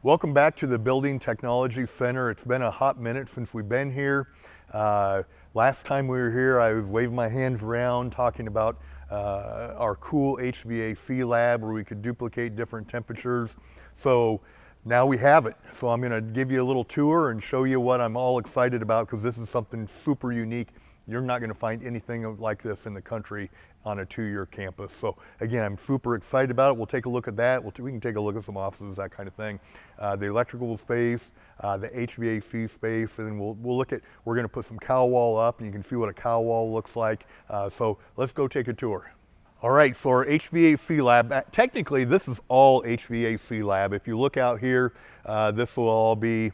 Welcome back to the Building Technology Center. It's been a hot minute since we've been here. Last time we were here, I was waving my hands around talking about our cool HVAC lab where we could duplicate different temperatures. So now we have it. So I'm gonna give you a little tour and show you what I'm all excited about, because this is something super unique. You're not gonna find anything like this in the country on a 2-year campus. So again, I'm super excited about it. We'll take a look at that. We can take a look at some offices, that kind of thing. The electrical space, the HVAC space, and then we'll look at, we're gonna put some cowl wall up and you can see what a cowl wall looks like. So let's go take a tour. All right, so our HVAC lab, technically this is all HVAC lab. If you look out here, this will all be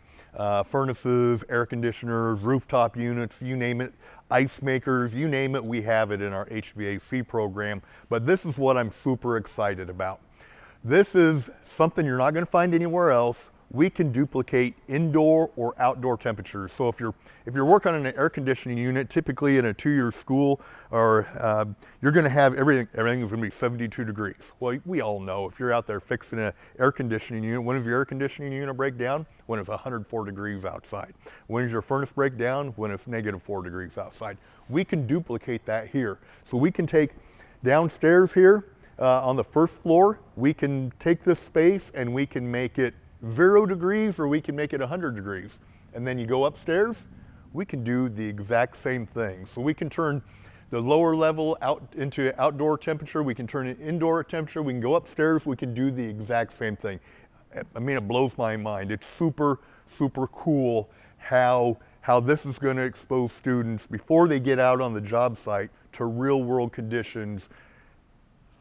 furnaces, air conditioners, rooftop units, you name it, ice makers, you name it, we have it in our HVAC program. But this is what I'm super excited about. This is something you're not gonna find anywhere else. We can duplicate indoor or outdoor temperatures. So if you're working on an air conditioning unit, typically in a 2-year school, or you're gonna have everything is gonna be 72 degrees. Well, we all know if you're out there fixing an air conditioning unit, when does your air conditioning unit break down? When it's 104 degrees outside. When does your furnace break down? When it's -4 degrees outside. We can duplicate that here. So we can take downstairs here on the first floor, we can take this space and we can make it 0 degrees, or we can make it 100 degrees. And then you go upstairs, we can do the exact same thing. So we can turn the lower level out into outdoor temperature, we can turn it indoor temperature, we can go upstairs, we can do the exact same thing. I mean, it blows my mind. It's super, super cool how this is gonna expose students before they get out on the job site to real world conditions.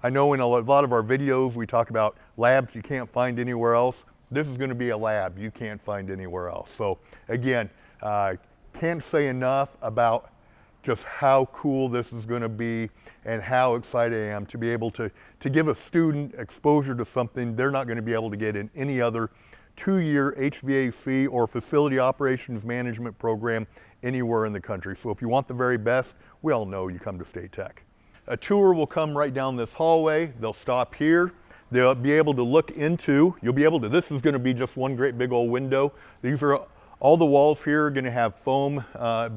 I know in a lot of our videos, we talk about labs you can't find anywhere else. This is gonna be a lab you can't find anywhere else. So again, can't say enough about just how cool this is gonna be and how excited I am to be able to give a student exposure to something they're not gonna be able to get in any other 2-year HVAC or facility operations management program anywhere in the country. So if you want the very best, we all know you come to State Tech. A tour will come right down this hallway. They'll stop here. They'll be able to look into, this is gonna be just one great big old window. These are, all the walls here are gonna have foam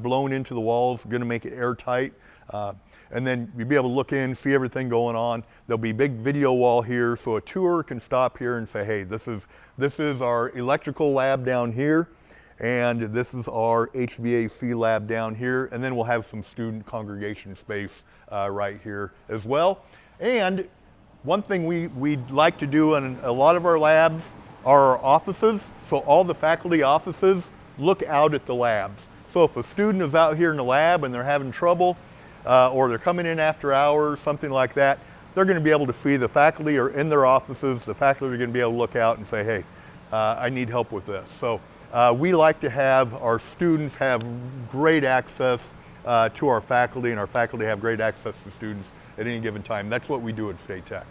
blown into the walls, gonna make it airtight. And then you'll be able to look in, see everything going on. There'll be a big video wall here, so a tour can stop here and say, hey, this is our electrical lab down here, and this is our HVAC lab down here, and then we'll have some student congregation space right here as well. And one thing we like to do in a lot of our labs are our offices. So all the faculty offices look out at the labs. So if a student is out here in the lab and they're having trouble, or they're coming in after hours, something like that, they're gonna be able to see the faculty are in their offices. The faculty are gonna be able to look out and say, hey, I need help with this. So we like to have our students have great access to our faculty, and our faculty have great access to students at any given time. That's what we do at State Tech.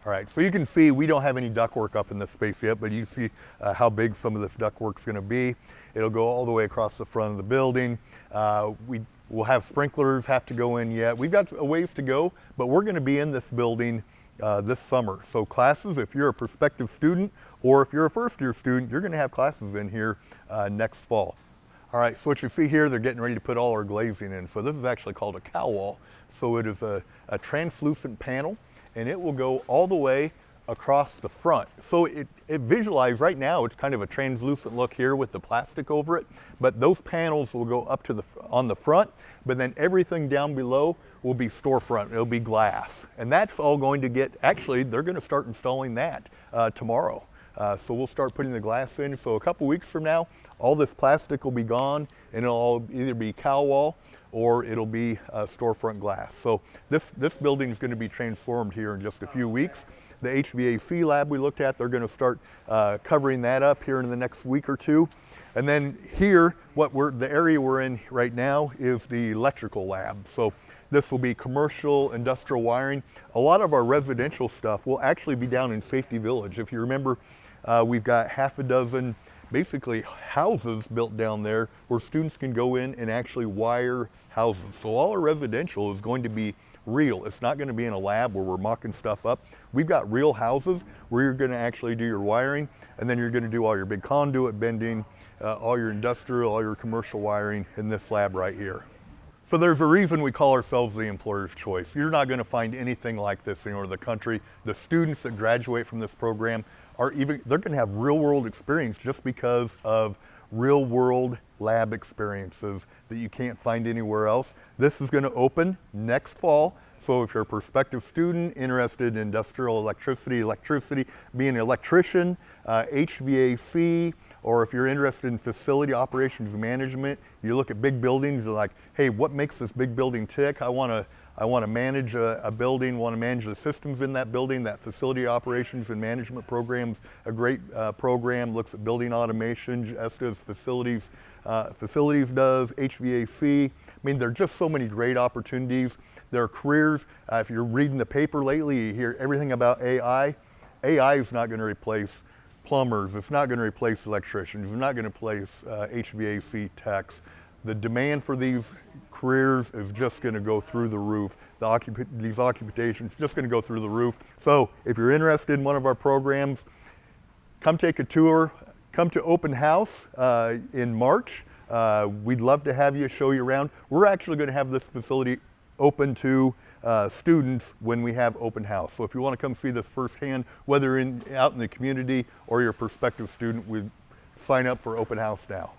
All right, so you can see we don't have any ductwork up in this space yet, but you see how big some of this ductwork's gonna be. It'll go all the way across the front of the building. We'll have sprinklers have to go in yet. We've got a ways to go, but we're gonna be in this building this summer. So classes, if you're a prospective student or if you're a first-year student, you're gonna have classes in here next fall. All right, so what you see here, they're getting ready to put all our glazing in. So this is actually called a cowl wall. So it is a translucent panel, and it will go all the way across the front. So it visualize right now, it's kind of a translucent look here with the plastic over it, but those panels will go up to on the front, but then everything down below will be storefront, it'll be glass. And that's all going to get, actually, they're gonna start installing that tomorrow. So we'll start putting the glass in. So a couple weeks from now, all this plastic will be gone, and it'll all either be cowl wall or it'll be storefront glass. So this building is going to be transformed here in just a few weeks. The HVAC lab we looked at, they're going to start covering that up here in the next week or two. And then here, the area we're in right now is the electrical lab. So this will be commercial, industrial wiring. A lot of our residential stuff will actually be down in Safety Village. If you remember, we've got half a dozen basically houses built down there where students can go in and actually wire houses. So all our residential is going to be real. It's not going to be in a lab where we're mocking stuff up. We've got real houses where you're going to actually do your wiring, and then you're going to do all your big conduit bending, all your industrial, all your commercial wiring in this lab right here. So there's a reason we call ourselves the employer's choice. You're not going to find anything like this anywhere in the country. The students that graduate from this program they're going to have real world experience just because of real world lab experiences that you can't find anywhere else. This is going to open next fall. So if you're a prospective student interested in industrial electricity, being an electrician, HVAC, or if you're interested in facility operations management, you look at big buildings, you're like, hey, what makes this big building tick? I want to manage a building, want to manage the systems in that building. That facility operations and management program's a great program, looks at building automation, as does facilities does, HVAC. I mean, there are just so many great opportunities. There are careers. If you're reading the paper lately, you hear everything about AI. AI is not going to replace plumbers. It's not going to replace electricians. It's not going to replace HVAC techs. The demand for these careers is just going to go through the roof. These occupations just going to go through the roof. So if you're interested in one of our programs, come take a tour. Come to Open House in March. We'd love to have you, show you around. We're actually going to have this facility open to students when we have Open House. So if you want to come see this firsthand, whether out in the community or you're a prospective student, we'd sign up for Open House now.